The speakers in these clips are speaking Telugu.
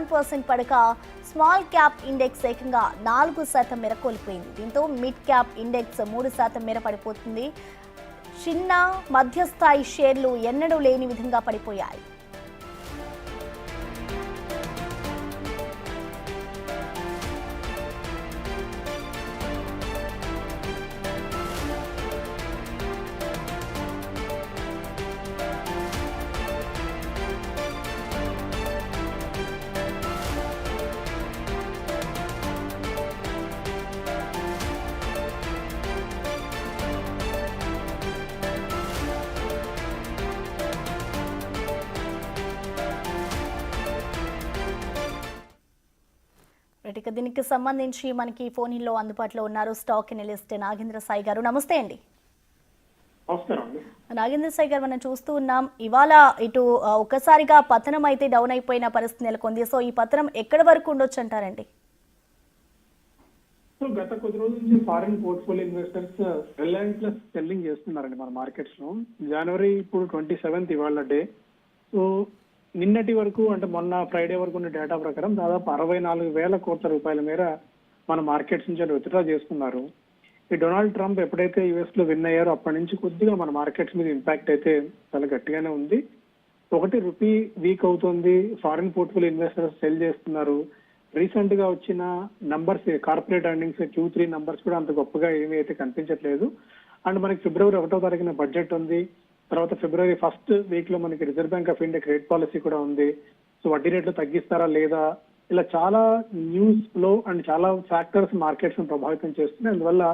1% పడక స్మాల్ క్యాప్ ఇండెక్స్ ఏకంగా 4% మేర కోల్పోయింది. దీంతో మిడ్ క్యాప్ ఇండెక్స్ 3% మేర పడిపోతుంది. చిన్న మధ్యస్థాయి షేర్లు ఎన్నడూ లేని విధంగా పడిపోయాయి. ఇక దీనికి సంబంధించి మనకి ఫోన్ లో అందుబాటులో ఉన్నారు స్టాక్ ఎనలిస్ట్ నాగేంద్ర సాయి గారు. నమస్తే అండి. నాగేంద్ర సాయి గారు, మనం చూస్తూ ఉన్నాం ఇవాళ ఇటు ఒక్కసారిగా పతనం అయితే డౌన్ అయిపోయిన పరిస్థితి నెలకొంది. సో ఈ పతనం ఎక్కడి వరకు ఉండొచ్చు అంటారండి? సో గత కొద్ది రోజుల నుంచి foreign portfolio investors Reliance selling చేస్తున్నారండి మన మార్కెట్స్ లో. జనవరి ఇప్పుడు 27th ఇవాళ డే. సో నిన్నటి వరకు అంటే మొన్న ఫ్రైడే వరకు ఉన్న డేటా ప్రకారం దాదాపు 64,000 కోట్ల రూపాయల మేర మన మార్కెట్స్ నుంచి విత్డ్రా చేసుకున్నారు. ఈ డొనాల్డ్ ట్రంప్ ఎప్పుడైతే యుఎస్ లో విన్ అయ్యారో అప్పటి నుంచి కొద్దిగా మన మార్కెట్స్ మీద ఇంపాక్ట్ అయితే చాలా గట్టిగానే ఉంది. ఒకటి, రూపీ వీక్ అవుతుంది, ఫారిన్ పోర్ట్ఫోలియో ఇన్వెస్టర్స్ సెల్ చేస్తున్నారు. రీసెంట్ గా వచ్చిన numbers, corporate earnings Q3 numbers కూడా అంత గొప్పగా ఏమీ అయితే కనిపించట్లేదు. అండ్ మనకి ఫిబ్రవరి 1వ తారీఖున బడ్జెట్ ఉంది. తర్వాత ఫిబ్రవరి 1st వీక్ లో మనకి reserve bank of India credit policy కూడా ఉంది. సో వడ్డీ రేట్లు తగ్గిస్తారా లేదా, ఇలా చాలా న్యూస్ లో అండ్ చాలా ఫ్యాక్టర్స్ మార్కెట్స్ ప్రభావితం చేస్తున్నాయి. అందువల్ల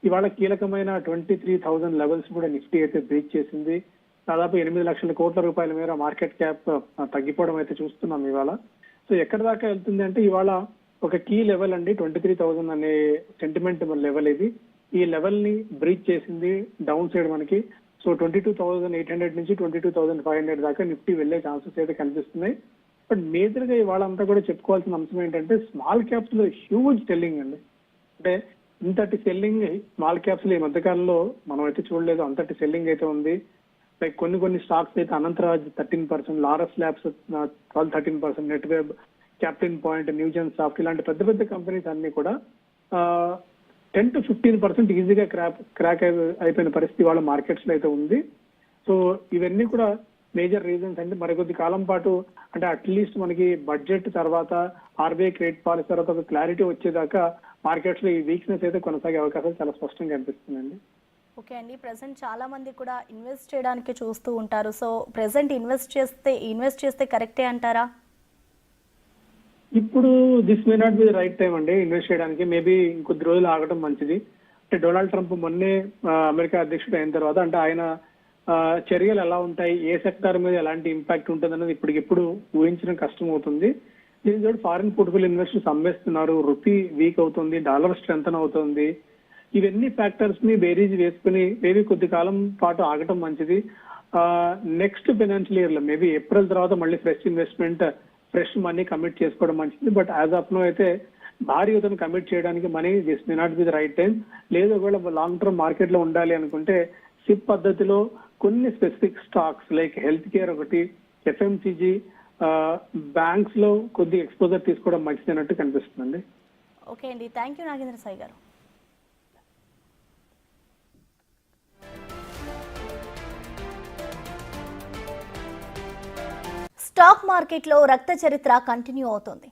ఇవాళ కీలకమైన 23,000 లెవెల్స్ కూడా నిఫ్టీ అయితే బ్రేక్ చేసింది. దాదాపు 8 లక్షల కోట్ల రూపాయల మేర మార్కెట్ క్యాప్ తగ్గిపోవడం అయితే చూస్తున్నాం ఇవాళ. సో ఎక్కడి దాకా వెళ్తుంది అంటే ఇవాళ ఒక కీ లెవెల్ అండి 23,000 అనే సెంటిమెంట్ లెవెల్ ఇది. ఈ లెవెల్ ని బ్రీచ్ చేసింది డౌన్ సైడ్ మనకి. సో 22,800 నుంచి 22,500 దాకా నిఫ్టీ వెళ్లే ఛాన్సెస్ అయితే కనిపిస్తున్నాయి. బట్ మేజర్ గా ఇవాళ అంతా కూడా చెప్పుకోవాల్సిన అంశం ఏంటంటే స్మాల్ క్యాప్స్ లో హ్యూజ్ సెల్లింగ్ అండి. అంటే ఇంతటి సెల్లింగ్ స్మాల్ క్యాప్స్ లో ఈ మధ్యకాలంలో మనం అయితే చూడలేదు. అంతటి సెల్లింగ్ అయితే ఉంది. లైక్ కొన్ని స్టాక్స్ అయితే Anantraj 13%, Laurus Labs 13%, Netweb, Caplin Point, Newgen Soft ఇలాంటి పెద్ద పెద్ద కంపెనీస్ అన్ని కూడా 10 to 15% ఈజీగా క్రాక్ అయిపోయిన పరిస్థితి వాళ్ళ మార్కెట్స్ లో అయితే ఉంది. సో ఇవన్నీ కూడా మేజర్ రీజన్స్ అంటే మరికొద్ది కాలం పాటు అంటే అట్లీస్ట్ మనకి బడ్జెట్ తర్వాత ఆర్బీఐ క్రెడిట్ పాలసీ తర్వాత ఒక క్లారిటీ వచ్చేదాకా మార్కెట్స్ లో ఈ వీక్నెస్ అయితే కొనసాగే అవకాశాలు చాలా స్పష్టంగా కనిపిస్తుందండి. ఓకే అండి, ప్రెసెంట్ చాలా మంది కూడా ఇన్వెస్ట్ చేయడానికి చూస్తూ ఉంటారు. సో ప్రెసెంట్ ఇన్వెస్ట్ చేస్తే కరెక్టే అంటారా? ఇప్పుడు this may not be right time అండి ఇన్వెస్ట్ చేయడానికి. మేబీ ఇంకొద్ది రోజులు ఆగడం మంచిది. అంటే డొనాల్డ్ ట్రంప్ మొన్నే అమెరికా అధ్యక్షుడు అయిన తర్వాత అంటే ఆయన చర్యలు ఎలా ఉంటాయి, ఏ సెక్టార్ మీద ఎలాంటి ఇంపాక్ట్ ఉంటుంది అన్నది ఇప్పటికిప్పుడు ఊహించడం కష్టం అవుతుంది. దీని తోటి ఫారిన్ పోర్ట్ఫోలియో ఇన్వెస్టర్స్ అమ్మేస్తున్నారు, రూపీ వీక్ అవుతుంది, డాలర్ స్ట్రెంథన్ అవుతుంది. ఇవన్నీ ఫ్యాక్టర్స్ ని బేరీజ్ వేసుకుని మేబీ కొద్ది కాలం పాటు ఆగటం మంచిది. నెక్స్ట్ ఫైనాన్షియల్ ఇయర్ లో మేబీ ఏప్రిల్ తర్వాత మళ్ళీ ఫ్రెష్ మనీ కమిట్ చేసుకోవడం మంచిది. బట్ యాజ్ ఆఫ్ నో అయితే భారీ యుద్ధను కమిట్ చేయడానికి money this may not be the right time. లేదు ఒకవేళ లాంగ్ టర్మ్ మార్కెట్ లో ఉండాలి అనుకుంటే సిప్ పద్ధతిలో కొన్ని specific stocks like health care ఒకటి, FMCG, బ్యాంక్స్ లో కొద్ది ఎక్స్పోజర్ తీసుకోవడం మంచిది అన్నట్టు కనిపిస్తుందండి. ఓకే అండి, థ్యాంక్ యూ నాగేంద్ర సాయి గారు. స్టాక్ మార్కెట్లో రక్త చరిత్ర కంటిన్యూ అవుతోంది.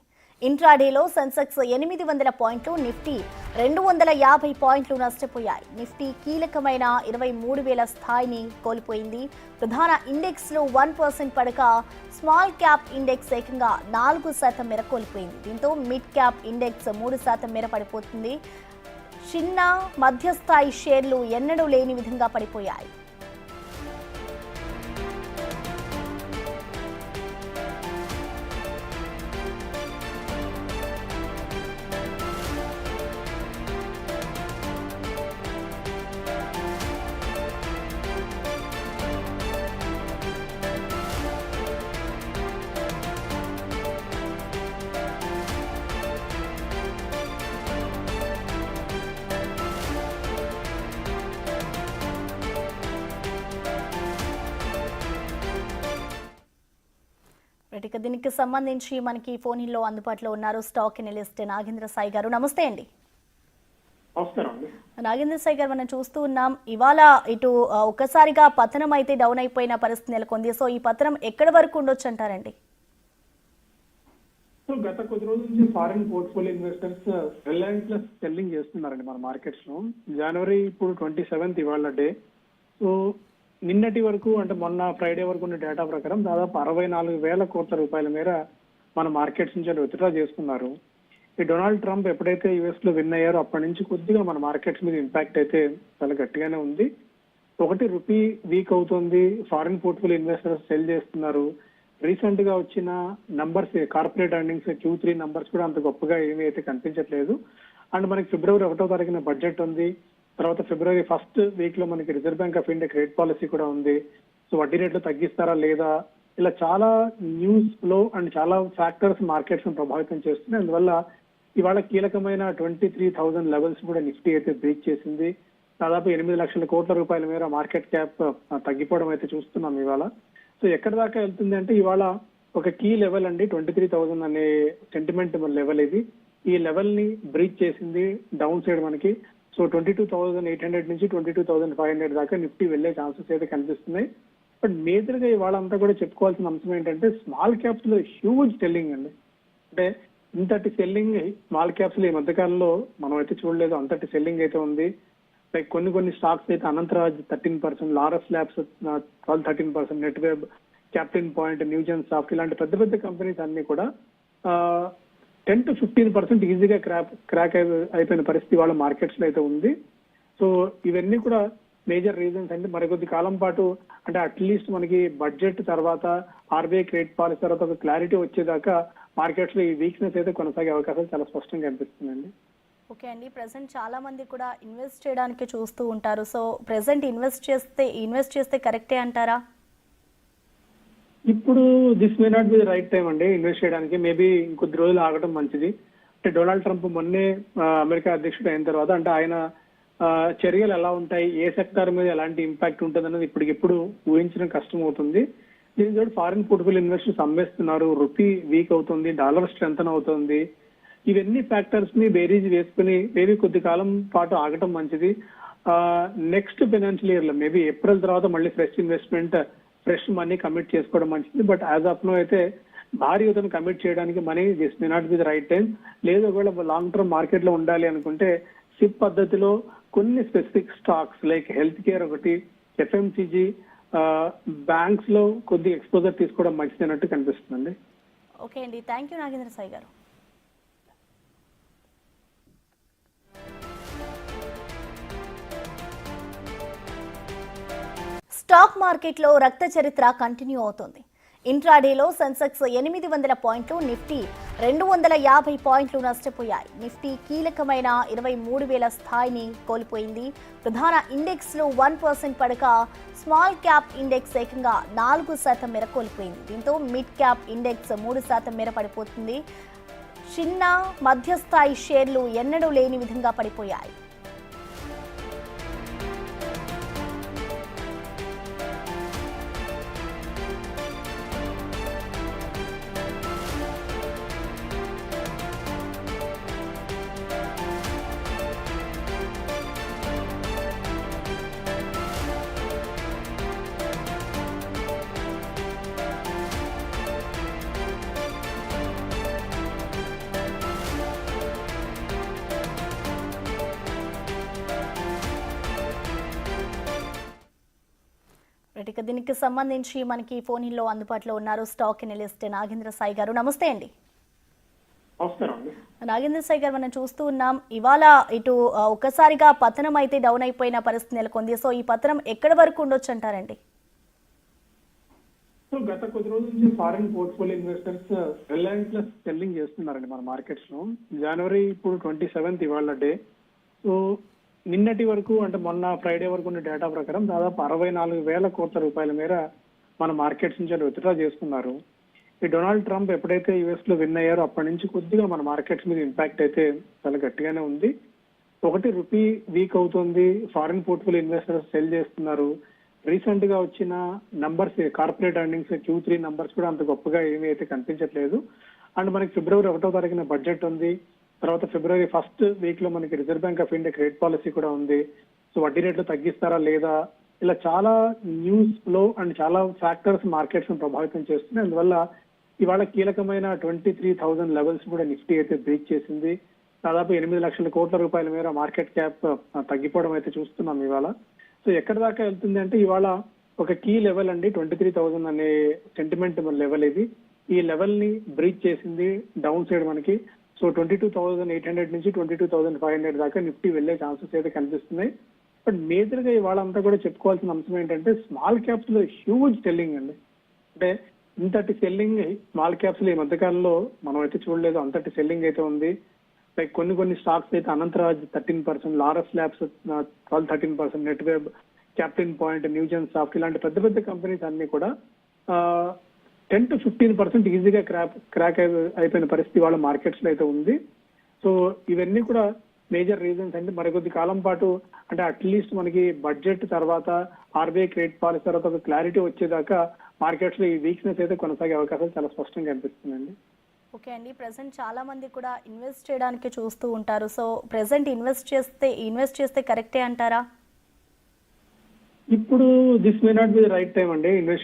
ఇంట్రాడేలో సెన్సెక్స్ 800 పాయింట్లు, నిఫ్టీ 250 పాయింట్లు నష్టపోయాయి. నిఫ్టీ కీలకమైన 23,000 స్థాయిని కోల్పోయింది. ప్రధాన ఇండెక్స్ లో 1% పడక స్మాల్ క్యాప్ ఇండెక్స్ ఏకంగా 4% మేర కోల్పోయింది. దీంతో మిడ్ క్యాప్ ఇండెక్స్ 3% మేర పడిపోతుంది. చిన్న మధ్యస్థాయి షేర్లు ఎన్నడూ లేని విధంగా పడిపోయాయి. ఇక దీనికి సంబంధించి మనకి ఫోన్ లో అందుబాటులో ఉన్నారు స్టాక్ ఎనలిస్ట్ నాగేంద్ర సాయి గారు. నమస్తే అండి. నమస్కారం అండి. నాగేంద్ర సాయి గారు, మనం చూస్తూ ఉన్నాం ఇవాళ ఇటు ఒక్కసారిగా పతనం అయితే డౌన్ అయిపోయిన పరిస్థితి నెలకొంది. సో ఈ పతనం ఎక్కడి వరకు ఉండొచ్చు అంటారండి? సో గత కొద్ది రోజుల నుంచి ఫారిన్ పోర్ట్ఫోలియో ఇన్వెస్టర్స్ రిలయంట్లెస్ సెల్లింగ్ చేస్తున్నారండి మన మార్కెట్స్ లో. జనవరి ఇప్పుడు 27th ఇవాళ డే. సో నిన్నటి వరకు అంటే మొన్న ఫ్రైడే వరకు ఉన్న డేటా ప్రకారం దాదాపు 64,000 కోట్ల రూపాయల మేర మన మార్కెట్స్ నుంచి విత్డ్రా చేసుకున్నారు. ఈ డొనాల్డ్ ట్రంప్ ఎప్పుడైతే యుఎస్ లో విన్ అయ్యారో అప్పటి నుంచి కొద్దిగా మన మార్కెట్స్ మీద ఇంపాక్ట్ అయితే చాలా గట్టిగానే ఉంది. ఒకటి రూపీ వీక్ అవుతుంది, ఫారిన్ పోర్ట్ఫోలియో ఇన్వెస్టర్స్ సెల్ చేస్తున్నారు. రీసెంట్ గా వచ్చిన numbers, corporate earnings Q3 numbers కూడా అంత గొప్పగా ఏమీ అయితే కనిపించట్లేదు. అండ్ మనకి ఫిబ్రవరి 1వ తారీఖున బడ్జెట్ ఉంది. తర్వాత ఫిబ్రవరి 1st వీక్ లో మనకి reserve bank of India credit policy కూడా ఉంది. సో వడ్డీ రేట్లు తగ్గిస్తారా లేదా, ఇలా చాలా న్యూస్ ఫ్లో అండ్ చాలా ఫ్యాక్టర్స్ మార్కెట్స్ ప్రభావితం చేస్తున్నాయి. అందువల్ల ఇవాళ కీలకమైన 23,000 లెవెల్స్ కూడా నిఫ్టీ అయితే బ్రేక్ చేసింది. దాదాపు 8 లక్షల కోట్ల రూపాయల మేర మార్కెట్ క్యాప్ తగ్గిపోవడం అయితే చూస్తున్నాం ఇవాళ. సో ఎక్కడి దాకా వెళ్తుంది అంటే ఇవాళ ఒక కీ లెవెల్ అండి 23,000 అనే సెంటిమెంట్ లెవెల్ ఇది. ఈ లెవెల్ ని బ్రీచ్ చేసింది డౌన్ సైడ్ మనకి. సో 22,800 నుంచి 22,500 దాకా నిఫ్టీ వెళ్లే ఛాన్సెస్ అయితే కనిపిస్తున్నాయి. బట్ మేజర్ గా ఇవాళ అంతా కూడా చెప్పుకోవాల్సిన అంశం ఏంటంటే స్మాల్ క్యాప్స్ లో హ్యూజ్ సెల్లింగ్ అండి. అంటే ఇంతటి సెల్లింగ్ స్మాల్ క్యాప్స్ లో ఈ మధ్యకాలంలో మనం అయితే చూడలేదు. అంతటి సెల్లింగ్ అయితే ఉంది. లైక్ కొన్ని స్టాక్స్ అయితే Anantraj 13%, Laurus Labs 13%, Netweb, Caplin Point, Newgen Soft ఇలాంటి పెద్ద పెద్ద కంపెనీస్ అన్ని కూడా 10 to 15% ఈజీగా క్రాక్ అయిపోయిన పరిస్థితి వాళ్ళ మార్కెట్స్ లో అయితే ఉంది. సో ఇవన్నీ కూడా మేజర్ రీజన్స్ అంటే మరికొద్ది కాలం పాటు అంటే అట్లీస్ట్ మనకి బడ్జెట్ తర్వాత ఆర్బీఐ క్రెడిట్ పాలసీ తర్వాత ఒక క్లారిటీ వచ్చేదాకా మార్కెట్స్ లో ఈ వీక్నెస్ అయితే కొనసాగే అవకాశాలు చాలా స్పష్టంగా కనిపిస్తుందండి. ఓకే అండి, ప్రెసెంట్ చాలా మంది కూడా ఇన్వెస్ట్ చేయడానికి చూస్తూ ఉంటారు. సో ప్రెసెంట్ ఇన్వెస్ట్ చేస్తే కరెక్టే అంటారా? ఇప్పుడు this may not be the right time అండి ఇన్వెస్ట్ చేయడానికి. మేబీ ఇంకొద్ది రోజులు ఆగడం మంచిది. అంటే డొనాల్డ్ ట్రంప్ మొన్నే అమెరికా అధ్యక్షుడు అయిన తర్వాత అంటే ఆయన చర్యలు ఎలా ఉంటాయి, ఏ సెక్టార్ మీద ఎలాంటి ఇంపాక్ట్ ఉంటుంది అన్నది ఇప్పటికిప్పుడు ఊహించడం కష్టం అవుతుంది. దీనికి తోడు ఫారిన్ పోర్ట్ఫోలియో ఇన్వెస్టర్స్ అమ్మేస్తున్నారు, రూపీ వీక్ అవుతుంది, డాలర్ స్ట్రెంథన్ అవుతుంది. ఇవన్నీ ఫ్యాక్టర్స్ ని బేరీజ్ వేసుకుని మేబీ కొద్ది కాలం పాటు ఆగటం మంచిది. నెక్స్ట్ ఫైనాన్షియల్ ఇయర్ లో మేబీ ఏప్రిల్ తర్వాత మళ్ళీ fresh investment, fresh money commit చేసుకోవడం మంచిది. బట్ యాజ్ ఆఫ్ నో అయితే భారీ యుద్ధం కమిట్ చేయడానికి money this may not be the right time. లేదు ఒకవేళ లాంగ్ టర్మ్ మార్కెట్ లో ఉండాలి అనుకుంటే సిప్ పద్ధతిలో కొన్ని specific stocks like health care ఒకటి, ఎఫ్ఎంసీజీ, బ్యాంక్స్ లో కొద్ది ఎక్స్పోజర్ తీసుకోవడం మంచిది అన్నట్టు కనిపిస్తుందండి. ఓకే అండి, థ్యాంక్ యూ నాగేంద్ర సాయి గారు. స్టాక్ మార్కెట్లో రక్త చరిత్ర కంటిన్యూ అవుతోంది. ఇంట్రాడేలో సెన్సెక్స్ 800 పాయింట్లు, నిఫ్టీ 250 పాయింట్లు నష్టపోయాయి. నిఫ్టీ కీలకమైన 23,000 స్థాయిని కోల్పోయింది. ప్రధాన ఇండెక్స్లు 1% పడక స్మాల్ క్యాప్ ఇండెక్స్ ఏకంగా 4% మేర కోల్పోయింది. దీంతో మిడ్ క్యాప్ ఇండెక్స్ 3% మేర పడిపోతుంది. చిన్న మధ్యస్థాయి షేర్లు ఎన్నడూ లేని విధంగా పడిపోయాయి. ఇక దీనికి సంబంధించి మనకి ఫోన్ లో అందుబాటులో ఉన్నారు స్టాక్ ఎనలిస్ట్ నాగేంద్ర సాయి గారు. నమస్తే అండి. నాగేంద్ర సాయి గారు, మనం చూస్తూ ఉన్నాం ఇవాళ ఇటు ఒక్కసారిగా పతనం అయితే డౌన్ అయిపోయిన పరిస్థితి నెలకొంది. సో ఈ పతనం ఎక్కడి వరకు ఉండొచ్చు అంటారండి? సో గత కొద్ది రోజుల నుంచి ఫారిన్ పోర్ట్ఫోలియో ఇన్వెస్టర్స్ రిలయంట్లెస్ సెల్లింగ్ చేస్తున్నారండి మన మార్కెట్స్ లో. జనవరి ఇప్పుడు 27th ఇవాళ డే. సో నిన్నటి వరకు అంటే మొన్న ఫ్రైడే వరకు ఉన్న డేటా ప్రకారం దాదాపు 64,000 కోట్ల రూపాయల మేర మన మార్కెట్స్ నుంచి విత్డ్రా చేసుకున్నారు. ఈ డొనాల్డ్ ట్రంప్ ఎప్పుడైతే యుఎస్ లో విన్ అయ్యారో అప్పటి నుంచి కొద్దిగా మన మార్కెట్స్ మీద ఇంపాక్ట్ అయితే చాలా గట్టిగానే ఉంది. ఒకటి రూపీ వీక్ అవుతుంది, ఫారిన్ పోర్ట్ఫోలియో ఇన్వెస్టర్స్ సెల్ చేస్తున్నారు. రీసెంట్ గా వచ్చిన numbers corporate earnings Q3 numbers కూడా అంత గొప్పగా ఏమీ అయితే కనిపించట్లేదు. అండ్ మనకి ఫిబ్రవరి 1వ తారీఖున బడ్జెట్ ఉంది. తర్వాత ఫిబ్రవరి ఫస్ట్ వీక్ లో మనకి reserve bank of India credit policy కూడా ఉంది. సో వడ్డీ రేట్లు తగ్గిస్తారా లేదా, ఇలా చాలా న్యూస్ ఫ్లో అండ్ చాలా ఫ్యాక్టర్స్ మార్కెట్స్ ప్రభావితం చేస్తున్నాయి. అందువల్ల ఇవాళ కీలకమైన 23,000 లెవెల్స్ కూడా నిఫ్టీ అయితే బ్రేక్ చేసింది. దాదాపు 8 లక్షల కోట్ల రూపాయల మేర మార్కెట్ క్యాప్ తగ్గిపోవడం అయితే చూస్తున్నాం ఇవాళ. సో ఎక్కడి దాకా వెళ్తుంది అంటే ఇవాళ ఒక కీ లెవెల్ అండి 23,000 అనే సెంటిమెంట్ లెవెల్ ఇది. ఈ లెవెల్ ని బ్రీచ్ చేసింది డౌన్ సైడ్ మనకి. సో 22,800 నుంచి 22,500 దాకా నిఫ్టీ వెళ్లే ఛాన్సెస్ అయితే కనిపిస్తున్నాయి. బట్ మేజర్ గా ఇవాళ అంతా కూడా చెప్పుకోవాల్సిన అంశం ఏంటంటే స్మాల్ క్యాప్స్ లో హ్యూజ్ సెల్లింగ్ అండి. అంటే ఇంతటి సెల్లింగ్ స్మాల్ క్యాప్స్ లో ఈ మధ్యకాలంలో మనం అయితే చూడలేదు, అంతటి సెల్లింగ్ అయితే ఉంది. లైక్ కొన్ని స్టాక్స్ అయితే Anantraj 13%, Laurus Labs 12-13%, Netweb, Caplin Point, Newgen Soft ఇలాంటి పెద్ద పెద్ద కంపెనీస్ అన్ని కూడా 10-15% ఈజీగా క్రాక్ అయిపోయిన పరిస్థితి వాళ్ళ మార్కెట్స్ లో అయితే ఉంది. సో ఇవన్నీ కూడా మేజర్ రీజన్స్ అంటే మరికొద్ది కాలం పాటు అంటే అట్లీస్ట్ మనకి బడ్జెట్ తర్వాత ఆర్బీఐ క్రెడిట్ పాలసీ తర్వాత ఒక క్లారిటీ వచ్చేదాకా మార్కెట్స్ లో ఈ వీక్నెస్ అయితే కొనసాగే అవకాశాలు చాలా స్పష్టంగా కనిపిస్తుందండి. ఓకే అండి, ప్రెసెంట్ చాలా మంది కూడా ఇన్వెస్ట్ చేయడానికి చూస్తూ ఉంటారు. సో ప్రెసెంట్ ఇన్వెస్ట్ చేస్తే కరెక్టే అంటారా? ఇప్పుడు this may not be right time అండి ఇన్వెస్ట్